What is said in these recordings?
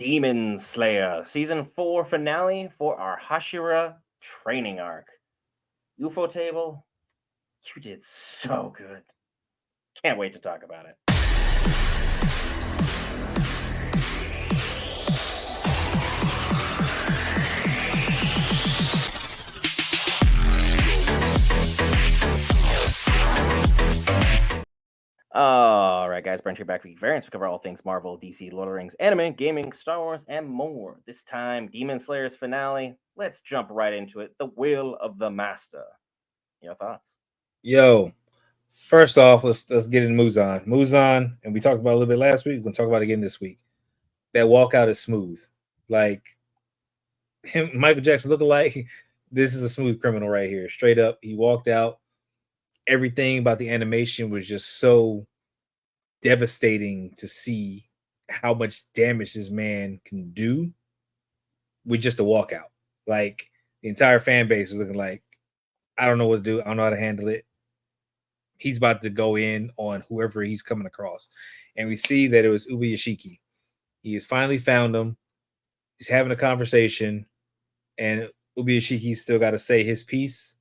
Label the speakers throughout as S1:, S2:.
S1: Demon Slayer Season 4 finale for our Hashira training arc. UFOTable, you did so good. Can't wait to talk about it. All right, guys, Brent here back with Variants to cover all things Marvel, DC, Lord of the Rings, anime, gaming, Star Wars, and more. This time, Demon Slayer's finale. Let's jump right into it. The Will of the Master. Your thoughts?
S2: Yo, first off, let's get into Muzan. Muzan, and we talked about it a little bit last week. We're gonna talk about it again this week. That walkout is smooth. Like him, Michael Jackson looking like this is a smooth criminal right here. Straight up, he walked out. Everything about the animation was just so devastating to see how much damage this man can do with just a walkout. Like the entire fan base is looking like, I don't know what to do. I don't know how to handle it. He's about to go in on whoever he's coming across. And we see that it was Ubuyashiki. He has finally found him. He's having a conversation, and Ubuyashiki's still got to say his piece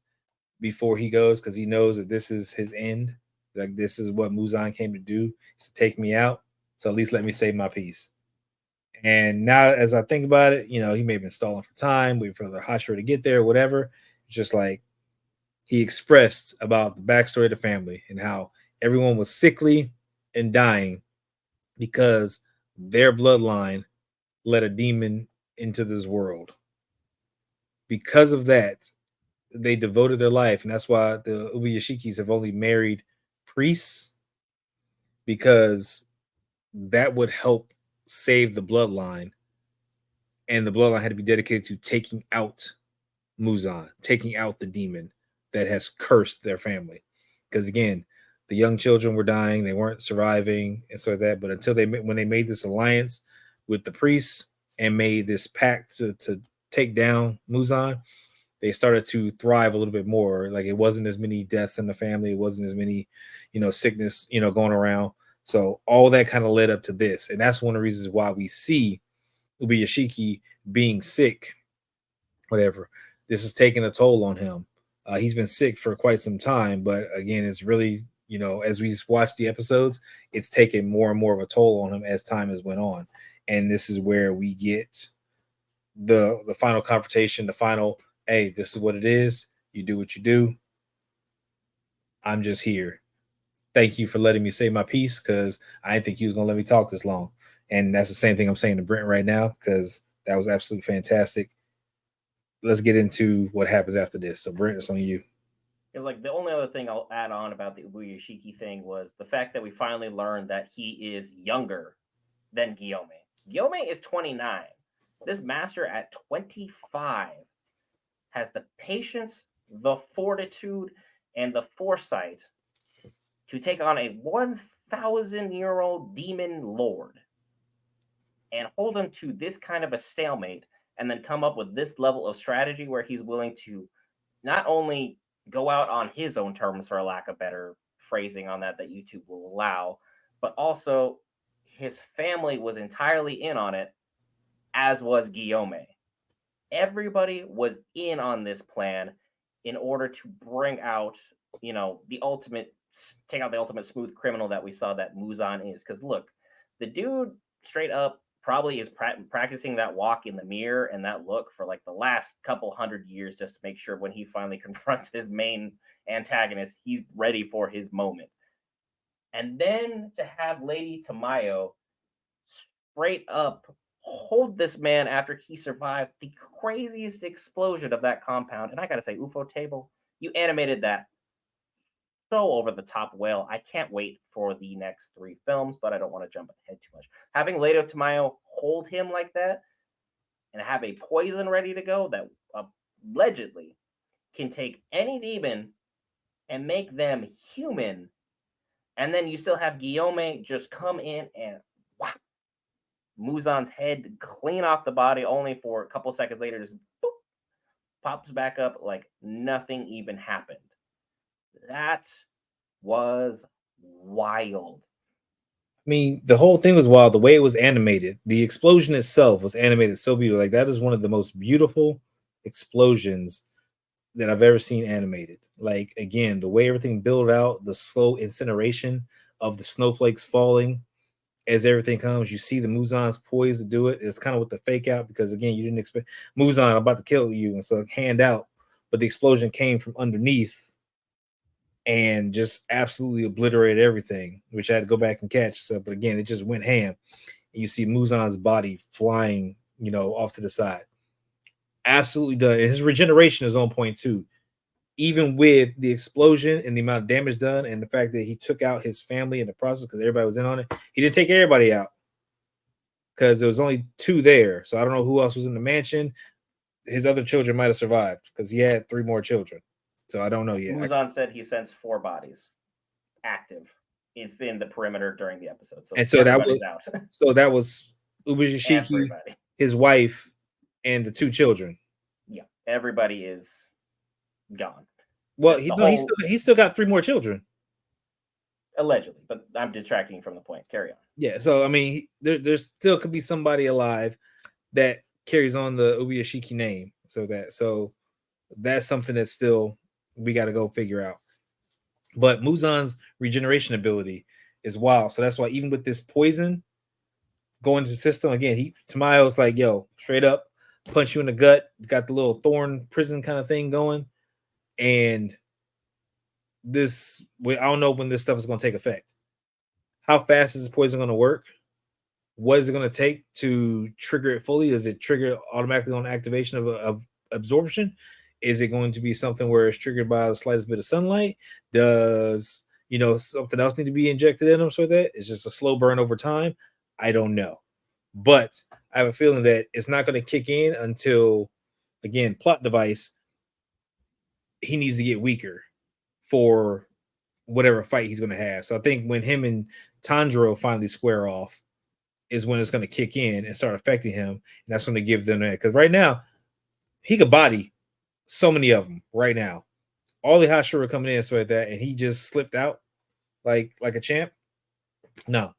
S2: before he goes because he knows that this is his end. Like, this is what Muzan came to do, is to take me out. So at least let me say my piece. And now, as I think about it, he may have been stalling for time, waiting for the Hashira to get there, whatever. It's just like he expressed about the backstory of the family and how everyone was sickly and dying because their bloodline let a demon into this world. Because of that, they devoted their life, and that's why the Ubuyashikis have only married priests, because that would help save the bloodline, and the bloodline had to be dedicated to taking out Muzan, taking out the demon that has cursed their family. Because again, the young children were dying, they weren't surviving, and so that. But until when they made this alliance with the priests and made this pact to take down Muzan, they started to thrive a little bit more. Like, it wasn't as many deaths in the family, it wasn't as many, sickness, going around. So all that kind of led up to this, and that's one of the reasons why we see Ubuyashiki being sick, whatever. This is taking a toll on him. He's been sick for quite some time, but again, it's really, as we watch the episodes, it's taken more and more of a toll on him as time has went on. And this is where we get the final confrontation, the final, hey, this is what it is. You do what you do. I'm just here. Thank you for letting me say my piece, because I didn't think he was going to let me talk this long. And that's the same thing I'm saying to Brent right now, because that was absolutely fantastic. Let's get into what happens after this. So, Brent, it's on you.
S1: It's like the only other thing I'll add on about the Ubuyashiki thing was the fact that we finally learned that he is younger than Guillaume. Guillaume is 29. This master at 25 has the patience, the fortitude, and the foresight to take on a 1,000-year-old demon lord and hold him to this kind of a stalemate, and then come up with this level of strategy where he's willing to not only go out on his own terms, for a lack of better phrasing on that YouTube will allow, but also his family was entirely in on it, as was Guillaume. Everybody was in on this plan in order to bring out, the ultimate, take out the ultimate smooth criminal that we saw that Muzan is. Because look, the dude straight up probably is practicing that walk in the mirror and that look for like the last couple hundred years, just to make sure when he finally confronts his main antagonist, he's ready for his moment. And then to have Lady Tamayo straight up hold this man after he survived the craziest explosion of that compound. And I gotta say, UFOTable, you animated that so over the top well. I can't wait for the next 3 films, but I don't want to jump ahead too much. Having Lady Tamayo hold him like that and have a poison ready to go that allegedly can take any demon and make them human, and then you still have Guillaume just come in and wow, Muzan's head clean off the body, only for a couple seconds later just boop, pops back up like nothing even happened. That was wild.
S2: I mean, the whole thing was wild. The way it was animated, the explosion itself was animated so beautiful. Like that is one of the most beautiful explosions that I've ever seen animated. Like again, the way everything built out, the slow incineration of the snowflakes falling as everything comes. You see the Muzan's poised to do it. It's kind of with the fake out because again, you didn't expect Muzan about to kill you, and so hand out, but the explosion came from underneath and just absolutely obliterated everything, which I had to go back and catch. So, but again, it just went ham. And you see Muzan's body flying, off to the side. Absolutely done. And his regeneration is on point too. Even with the explosion and the amount of damage done, and the fact that he took out his family in the process because everybody was in on it, he didn't take everybody out because there was only 2 there. So I don't know who else was in the mansion. His other children might have survived because he had 3 more children. So I don't know yet.
S1: Muzan said he sensed 4 bodies active within the perimeter during the episode. So
S2: And so
S1: everybody's out.
S2: that was Ubujishiki, his wife, and the 2 children.
S1: Yeah, everybody is gone.
S2: Well, he still got 3 more children.
S1: Allegedly, but I'm distracting from the point. Carry on.
S2: Yeah, so I mean, there still could be somebody alive that carries on the Ubuyashiki name. So that's something that still we got to go figure out. But Muzan's regeneration ability is wild. So that's why even with this poison going to the system again, Tamayo's like, yo, straight up punch you in the gut, got the little thorn prison kind of thing going, and I don't know when this stuff is going to take effect. How fast is this poison going to work? What is it going to take to trigger it fully? Does it trigger automatically on activation of absorption? Is it going to be something where it's triggered by the slightest bit of sunlight? Does something else need to be injected in them so that it's just a slow burn over time? I don't know, but I have a feeling that it's not going to kick in until, again, plot device. He needs to get weaker for whatever fight he's going to have. So I think when him and Tanjiro finally square off is when it's going to kick in and start affecting him. And that's going to give them that. Because right now, he could body so many of them right now. All the Hashira coming in so like that, and he just slipped out like a champ. No,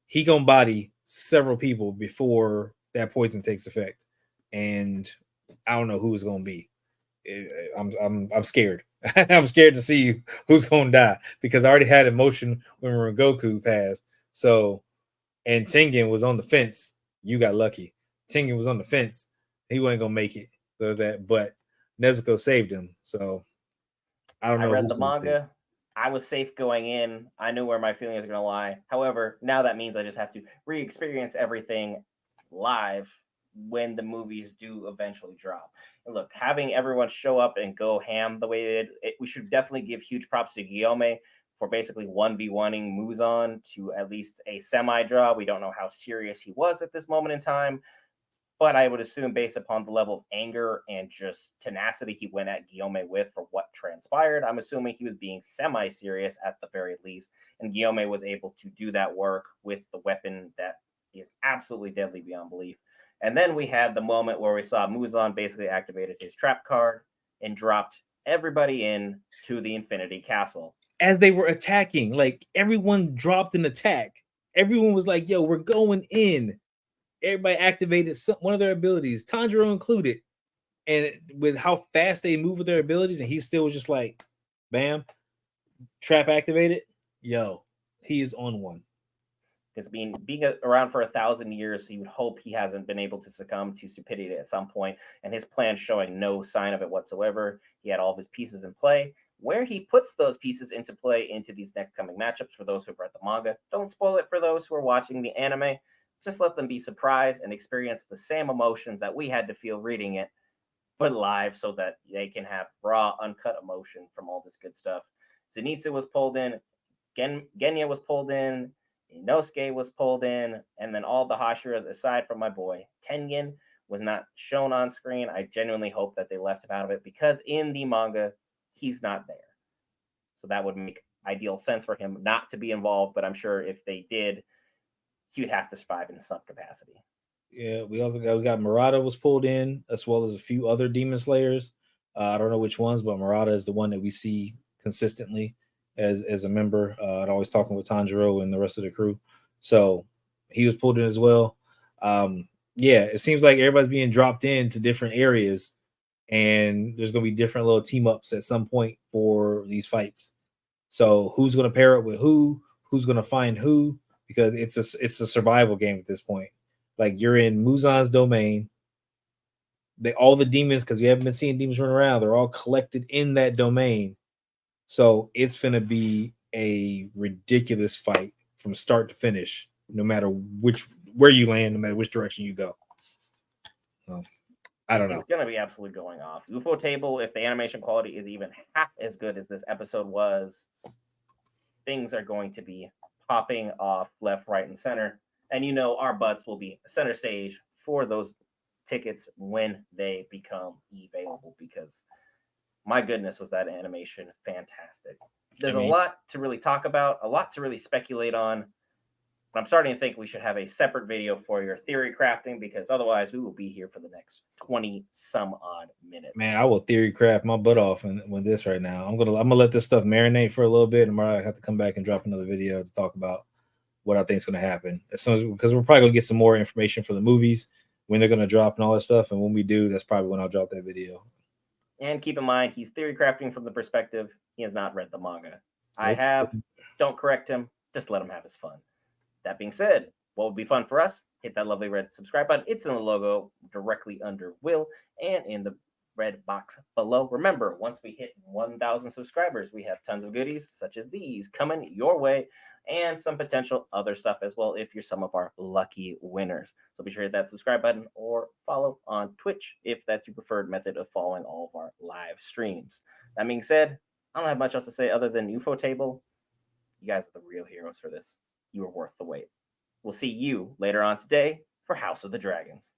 S2: he gonna body several people before that poison takes effect. And I don't know who it's gonna be. I'm scared. I'm scared to see who's gonna die because I already had emotion when Rengoku passed. So, and Tengen was on the fence. You got lucky. Tengen was on the fence. He wasn't gonna make it. But Nezuko saved him. So I don't know.
S1: I read the manga. I was safe going in. I knew where my feelings were going to lie. However, now that means I just have to re-experience everything live when the movies do eventually drop. And look, having everyone show up and go ham the way they did, we should definitely give huge props to Guillaume for basically 1v1ing Muzan to at least a semi-draw. We don't know how serious he was at this moment in time, but I would assume based upon the level of anger and just tenacity he went at Guillaume with for what transpired, I'm assuming he was being semi-serious at the very least. And Guillaume was able to do that work with the weapon that is absolutely deadly beyond belief. And then we had the moment where we saw Muzan basically activated his trap card and dropped everybody in to the Infinity Castle.
S2: As they were attacking, like everyone dropped an attack. Everyone was like, yo, we're going in. Everybody activated one of their abilities, Tanjiro included. And with how fast they move with their abilities, and he still was just like, bam, trap activated. Yo, he is on one.
S1: Because being around for 1,000 years, he would hope he hasn't been able to succumb to stupidity at some point, and his plan showing no sign of it whatsoever. He had all of his pieces in play. Where he puts those pieces into play into these next coming matchups, for those who've read the manga, don't spoil it for those who are watching the anime. Just let them be surprised and experience the same emotions that we had to feel reading it, but live, so that they can have raw, uncut emotion from all this good stuff. Zenitsu was pulled in, Genya was pulled in, Inosuke was pulled in, and then all the Hashiras, aside from my boy Tengen, was not shown on screen. I genuinely hope that they left him out of it because in the manga, he's not there. So that would make ideal sense for him not to be involved, but I'm sure if they did, he would have to survive in some capacity.
S2: Yeah, we got Murata was pulled in, as well as a few other Demon Slayers. I don't know which ones, but Murata is the one that we see consistently as a member and always talking with Tanjiro and the rest of the crew. So he was pulled in as well. Yeah, it seems like everybody's being dropped into different areas, and there's going to be different little team ups at some point for these fights. So who's going to pair up with who? Who's going to find who? Because it's a survival game at this point. Like you're in Muzan's domain. All the demons, because we haven't been seeing demons run around, they're all collected in that domain. So it's gonna be a ridiculous fight from start to finish, no matter where you land, no matter which direction you go. I don't know.
S1: It's gonna be absolutely going off. UFOTable, if the animation quality is even half as good as this episode was, things are going to be popping off left, right, and center. And our butts will be center stage for those tickets when they become available, because my goodness, was that animation fantastic. There's a lot to really talk about, a lot to really speculate on. But I'm starting to think we should have a separate video for your theory crafting, because otherwise we will be here for the next 20 some odd minutes.
S2: Man, I will theory craft my butt off with this right now. I'm gonna let this stuff marinate for a little bit, and I have to come back and drop another video to talk about what I think is going to happen. As soon as, because we're probably gonna get some more information for the movies when they're gonna drop and all that stuff. And when we do, that's probably when I'll drop that video.
S1: And keep in mind, he's theory crafting from the perspective he has not read the manga. I have. Don't correct him. Just let him have his fun. That being said, what would be fun for us? Hit that lovely red subscribe button. It's in the logo directly under Will and in the red box below. Remember, once we hit 1,000 subscribers, we have tons of goodies such as these coming your way, and some potential other stuff as well if you're some of our lucky winners. So be sure to hit that subscribe button or follow on Twitch if that's your preferred method of following all of our live streams. That being said, I don't have much else to say other than UFOTable. You guys are the real heroes for this. You are worth the wait. We'll see you later on today for House of the Dragons.